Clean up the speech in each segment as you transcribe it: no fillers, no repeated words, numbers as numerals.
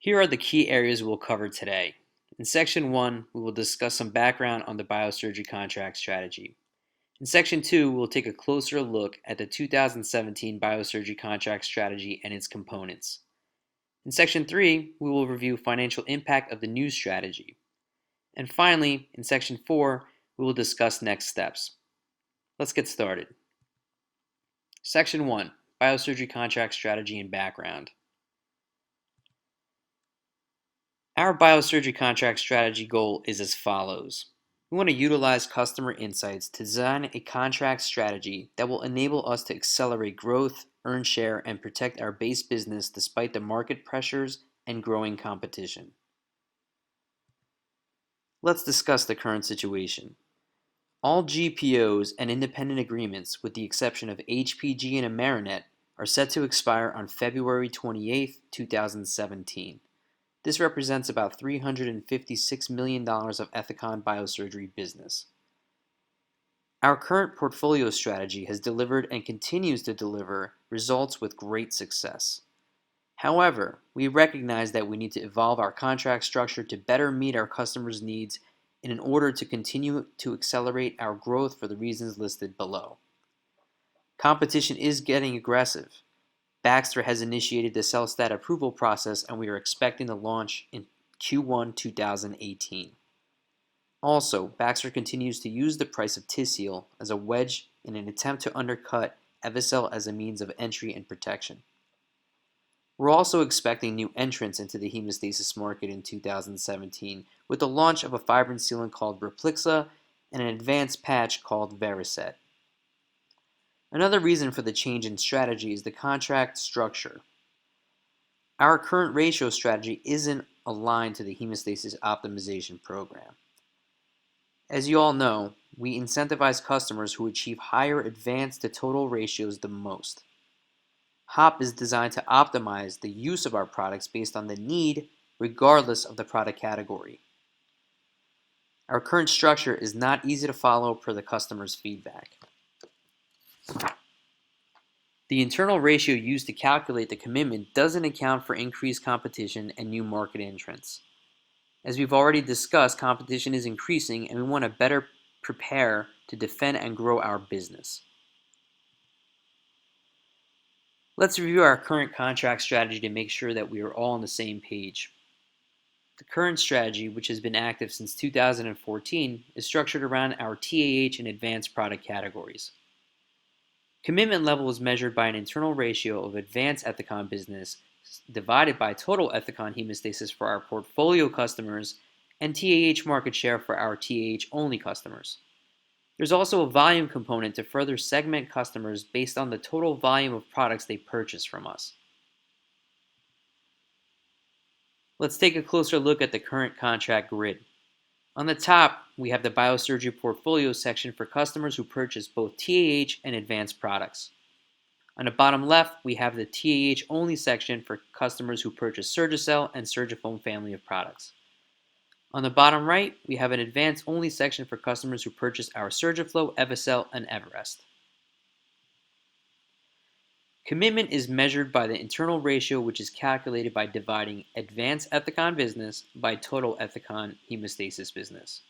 Here are the key areas we'll cover today. In Section 1, we will discuss some background on the biosurgery contract strategy. In Section 2, we'll take a closer look at the 2017 biosurgery contract strategy and its components. In Section 3, we will review financial impact of the new strategy. And finally, in Section 4, we will discuss next steps. Let's get started. Section 1, Biosurgery Contract Strategy and Background. Our biosurgery contract strategy goal is as follows. We want to utilize customer insights to design a contract strategy that will enable us to accelerate growth, earn share, and protect our base business despite the market pressures and growing competition. Let's discuss the current situation. All GPOs and independent agreements, with the exception of HPG and Amerinet, are set to expire on February 28, 2017. This represents about $356 million of Ethicon biosurgery business. Our current portfolio strategy has delivered and continues to deliver results with great success. However, we recognize that we need to evolve our contract structure to better meet our customers' needs in order to continue to accelerate our growth for the reasons listed below. Competition is getting aggressive. Baxter has initiated the CellStat approval process, and we are expecting the launch in Q1 2018. Also, Baxter continues to use the price of Tzield as a wedge in an attempt to undercut Evucel as a means of entry and protection. We're also expecting new entrants into the hemostasis market in 2017 with the launch of a fibrin sealant called Replixa and an advanced patch called Vericet. Another reason for the change in strategy is the contract structure. Our current ratio strategy isn't aligned to the hemostasis optimization program. As you all know, we incentivize customers who achieve higher advance to total ratios the most. HOP is designed to optimize the use of our products based on the need, regardless of the product category. Our current structure is not easy to follow per the customer's feedback. The internal ratio used to calculate the commitment doesn't account for increased competition and new market entrants. As we've already discussed, competition is increasing and we want to better prepare to defend and grow our business. Let's review our current contract strategy to make sure that we are all on the same page. The current strategy, which has been active since 2014, is structured around our TAH and advanced product categories. Commitment level is measured by an internal ratio of advanced Ethicon business divided by total Ethicon hemostasis for our portfolio customers and TAH market share for our TAH-only customers. There's also a volume component to further segment customers based on the total volume of products they purchase from us. Let's take a closer look at the current contract grid. On the top, we have the biosurgery portfolio section for customers who purchase both TAH and advanced products. On the bottom left, we have the TAH-only section for customers who purchase Surgicel and Surgifoam family of products. On the bottom right, we have an advanced-only section for customers who purchase our Surgiflow, Evucel, and Everest. Commitment is measured by the internal ratio, which is calculated by dividing advanced Ethicon business by total Ethicon hemostasis business.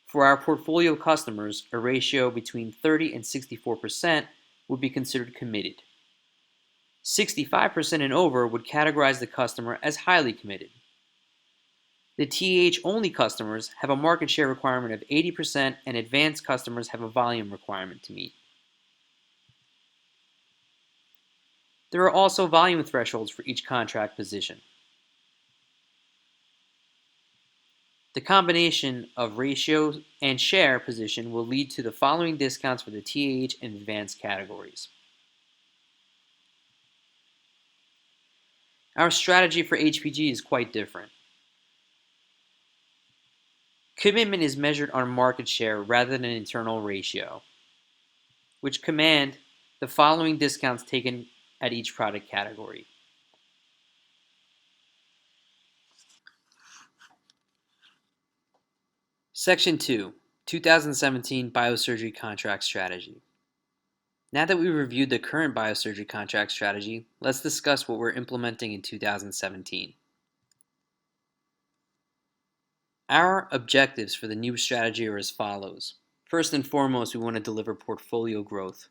For our portfolio customers, a ratio between 30 and 64% would be considered committed. 65% and over would categorize the customer as highly committed. The TAH-only customers have a market share requirement of 80% and advanced customers have a volume requirement to meet. There are also volume thresholds for each contract position. The combination of ratio and share position will lead to the following discounts for the TAH and advanced categories. Our strategy for HPG is quite different. Commitment is measured on market share rather than an internal ratio, which command the following discounts taken at each product category. Section 2, 2017 Biosurgery Contract Strategy. Now that we've reviewed the current biosurgery contract strategy, let's discuss what we're implementing in 2017. Our objectives for the new strategy are as follows. First and foremost, we want to deliver portfolio growth.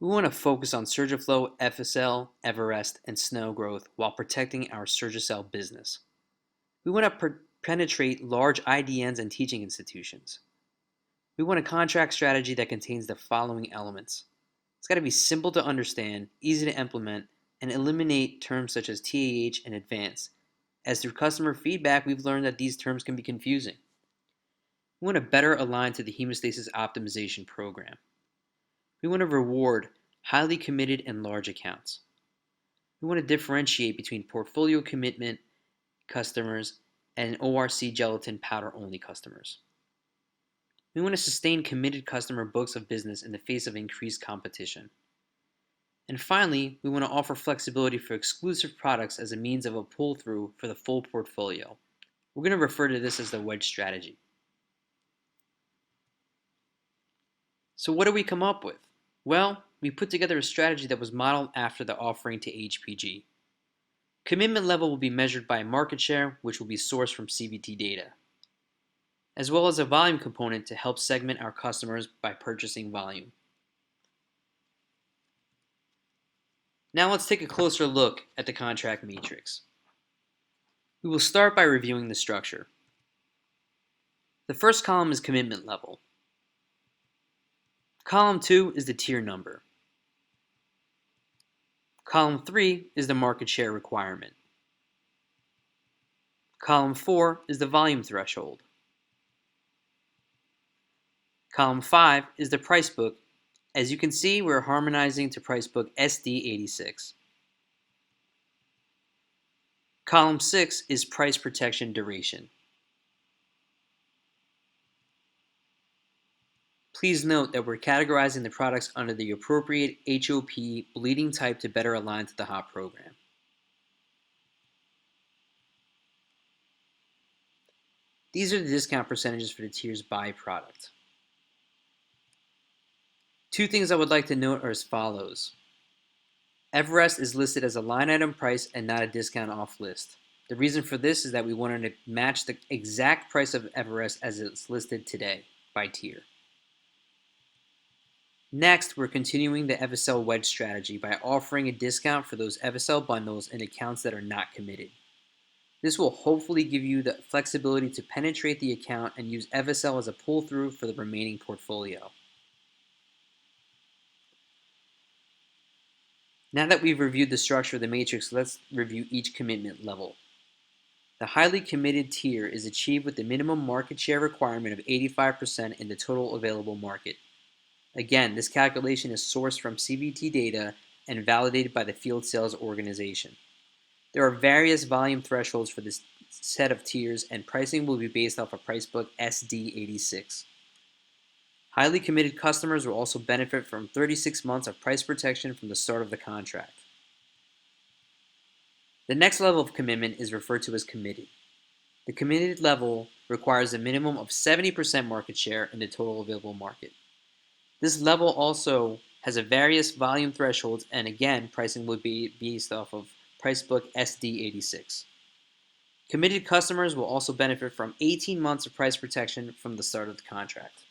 We want to focus on Surgiflo, FSL, Everest, and Snow growth while protecting our Surgicel business. We want to penetrate large IDNs and teaching institutions. We want a contract strategy that contains the following elements. It's got to be simple to understand, easy to implement, and eliminate terms such as TAH and advanced, as through customer feedback we've learned that these terms can be confusing. We want to better align to the hemostasis optimization program. We want to reward highly committed and large accounts. We want to differentiate between portfolio commitment customers and ORC gelatin powder only customers. We want to sustain committed customer books of business in the face of increased competition. And finally, we want to offer flexibility for exclusive products as a means of a pull-through for the full portfolio. We're going to refer to this as the wedge strategy. So what did we come up with? Well, we put together a strategy that was modeled after the offering to HPG. Commitment level will be measured by market share, which will be sourced from CBT data, as well as a volume component to help segment our customers by purchasing volume. Now let's take a closer look at the contract matrix. We will start by reviewing the structure. The first column is commitment level. Column 2 is the tier number. Column 3 is the market share requirement. Column 4 is the volume threshold. Column 5 is the price book. As you can see, we're harmonizing to price book SD86. Column 6 is price protection duration. Please note that we're categorizing the products under the appropriate HOP bleeding type to better align to the HOP program. These are the discount percentages for the tiers by product. Two things I would like to note are as follows. Everest is listed as a line item price and not a discount off list. The reason for this is that we wanted to match the exact price of Everest as it's listed today by tier. Next, we're continuing the FSL wedge strategy by offering a discount for those FSL bundles in accounts that are not committed. This will hopefully give you the flexibility to penetrate the account and use FSL as a pull-through for the remaining portfolio. Now that we've reviewed the structure of the matrix, let's review each commitment level. The highly committed tier is achieved with the minimum market share requirement of 85% in the total available market. Again, this calculation is sourced from CBT data and validated by the field sales organization. There are various volume thresholds for this set of tiers, and pricing will be based off a price book SD86. Highly committed customers will also benefit from 36 months of price protection from the start of the contract. The next level of commitment is referred to as committed. The committed level requires a minimum of 70% market share in the total available market. This level also has a various volume thresholds, and again, pricing will be based off of price book SD86. Committed customers will also benefit from 18 months of price protection from the start of the contract.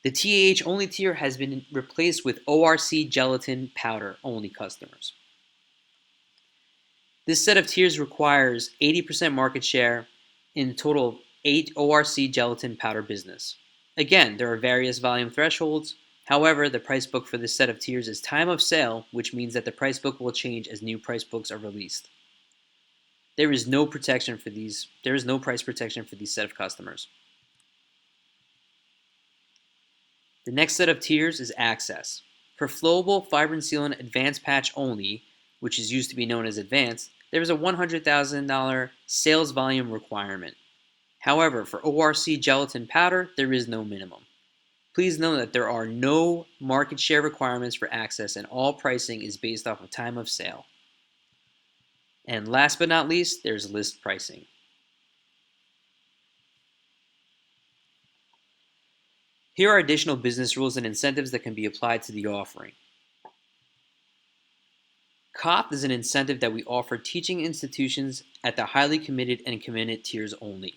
The TAH only tier has been replaced with ORC gelatin powder only customers. This set of tiers requires 80% market share in a total of 8 ORC gelatin powder business. Again, there are various volume thresholds. However, the price book for this set of tiers is time of sale, which means that the price book will change as new price books are released. There is no price protection for these set of customers. The next set of tiers is access. For flowable fibrin sealant advanced patch only, which is used to be known as advanced, there is a $100,000 sales volume requirement. However, for ORC gelatin powder, there is no minimum. Please note that there are no market share requirements for access, and all pricing is based off of time of sale. And last but not least, there's list pricing. Here are additional business rules and incentives that can be applied to the offering. COF is an incentive that we offer teaching institutions at the highly committed and committed tiers only.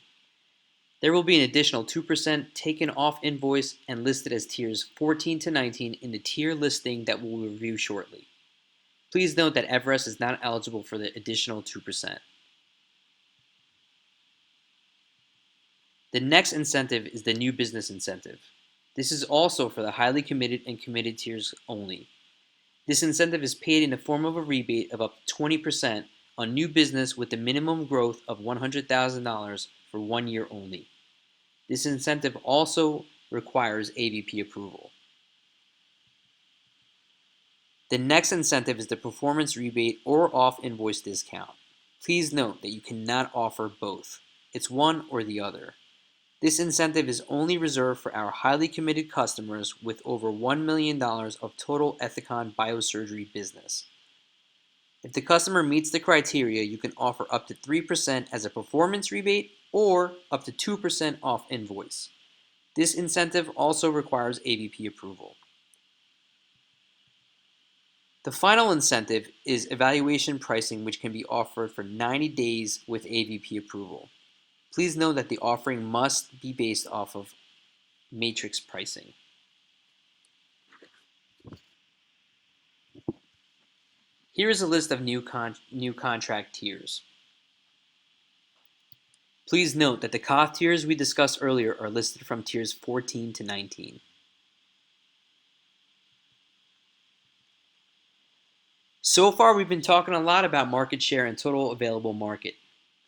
There will be an additional 2% taken off invoice and listed as tiers 14 to 19 in the tier listing that we'll review shortly. Please note that Everest is not eligible for the additional 2%. The next incentive is the new business incentive. This is also for the highly committed and committed tiers only. This incentive is paid in the form of a rebate of up to 20% on new business with a minimum growth of $100,000 for 1 year only. This incentive also requires AVP approval. The next incentive is the performance rebate or off invoice discount. Please note that you cannot offer both. It's one or the other. This incentive is only reserved for our highly committed customers with over $1 million of total Ethicon biosurgery business. If the customer meets the criteria, you can offer up to 3% as a performance rebate or up to 2% off invoice. This incentive also requires AVP approval. The final incentive is evaluation pricing, which can be offered for 90 days with AVP approval. Please note that the offering must be based off of matrix pricing. Here is a list of new contract tiers. Please note that the COF tiers we discussed earlier are listed from tiers 14 to 19. So far, we've been talking a lot about market share and total available market.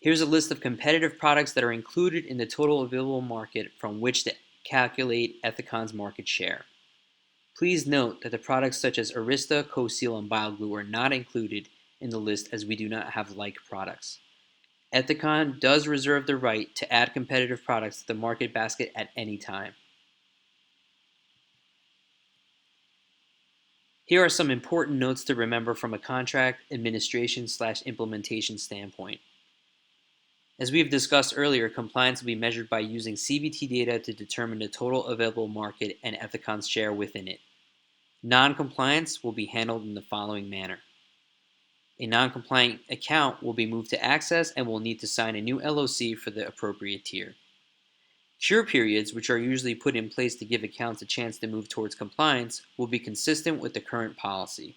Here's a list of competitive products that are included in the total available market from which to calculate Ethicon's market share. Please note that the products such as Arista, CoSeal, and BioGlue are not included in the list as we do not have like products. Ethicon does reserve the right to add competitive products to the market basket at any time. Here are some important notes to remember from a contract administration/implementation standpoint. As we have discussed earlier, compliance will be measured by using CVT data to determine the total available market and Ethicon's share within it. Non-compliance will be handled in the following manner. A non-compliant account will be moved to Access and will need to sign a new LOC for the appropriate tier. Cure periods, which are usually put in place to give accounts a chance to move towards compliance, will be consistent with the current policy.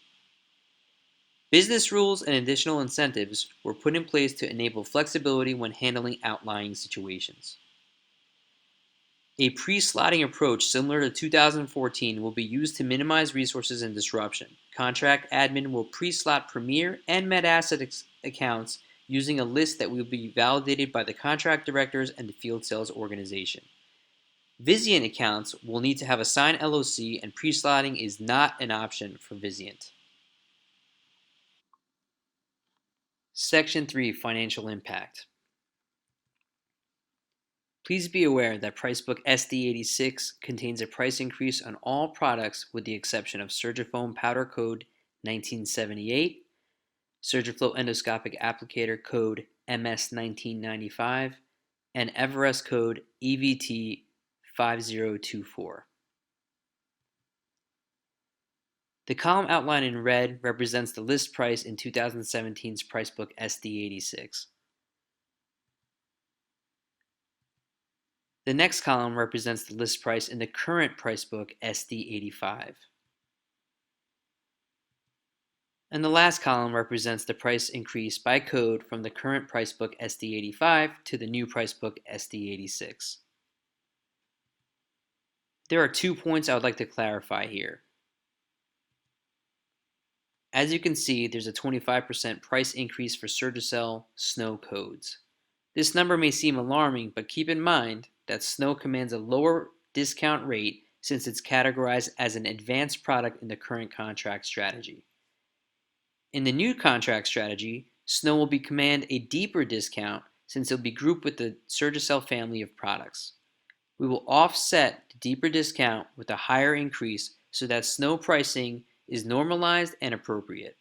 Business rules and additional incentives were put in place to enable flexibility when handling outlying situations. A pre-slotting approach similar to 2014 will be used to minimize resources and disruption. Contract admin will pre-slot Premier and MedAsset accounts using a list that will be validated by the contract directors and the field sales organization. Vizient accounts will need to have a signed LOC, and pre-slotting is not an option for Vizient. Section 3, Financial Impact. Please be aware that Pricebook SD86 contains a price increase on all products with the exception of Surgiphone Powder Code 1978, Surgiflow Endoscopic Applicator Code MS1995, and Everest Code EVT 5024. The column outlined in red represents the list price in 2017's Pricebook SD86. The next column represents the list price in the current Pricebook SD85. And the last column represents the price increase by code from the current Pricebook SD85 to the new Pricebook SD86. There are 2 points I would like to clarify here. As you can see, there's a 25% price increase for Surgicel Snow codes. This number may seem alarming, but keep in mind that Snow commands a lower discount rate since it's categorized as an advanced product in the current contract strategy. In the new contract strategy, Snow will command a deeper discount since it will be grouped with the Surgicel family of products. We will offset the deeper discount with a higher increase so that Snow pricing is normalized and appropriate.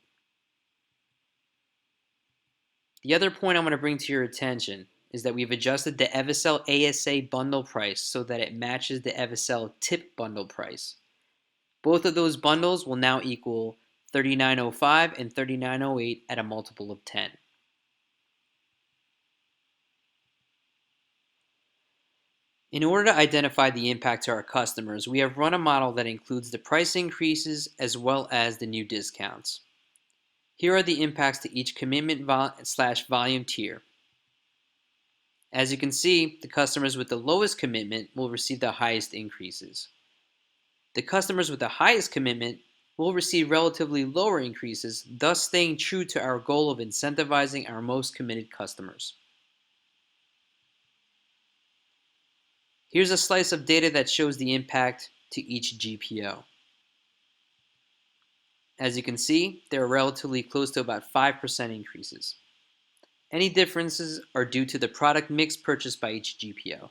The other point I'm going to bring to your attention is that we've adjusted the Evicel ASA bundle price so that it matches the Evicel tip bundle price. Both of those bundles will now equal 3905 and 3908 at a multiple of 10. In order to identify the impact to our customers, we have run a model that includes the price increases as well as the new discounts. Here are the impacts to each commitment /volume tier. As you can see, the customers with the lowest commitment will receive the highest increases. The customers with the highest commitment will receive relatively lower increases, thus staying true to our goal of incentivizing our most committed customers. Here's a slice of data that shows the impact to each GPO. As you can see, they are relatively close to about 5% increases. Any differences are due to the product mix purchased by each GPO.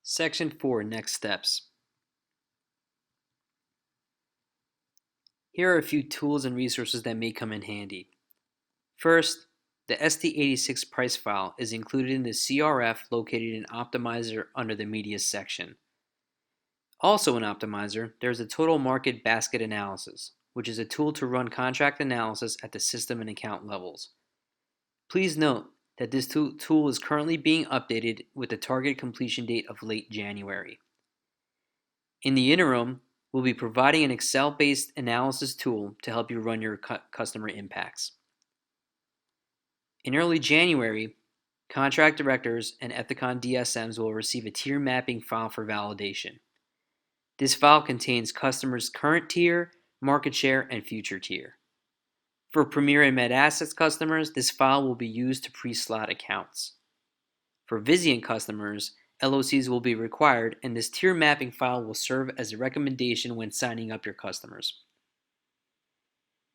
Section 4, Next Steps. Here are a few tools and resources that may come in handy. First, the ST86 price file is included in the CRF located in Optimizer under the Media section. Also in Optimizer, there is a Total Market Basket Analysis, which is a tool to run contract analysis at the system and account levels. Please note that this tool is currently being updated with the target completion date of late January. In the interim, we'll be providing an Excel-based analysis tool to help you run your customer impacts. In early January, contract directors and Ethicon DSMs will receive a tier mapping file for validation. This file contains customers' current tier, market share, and future tier. For Premier and MedAssets customers, this file will be used to pre-slot accounts. For Vizient customers, LOCs will be required, and this tier mapping file will serve as a recommendation when signing up your customers.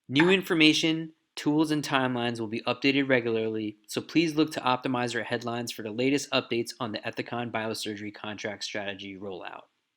New information, tools, and timelines will be updated regularly, so please look to Optimizer headlines for the latest updates on the Ethicon Biosurgery contract strategy rollout.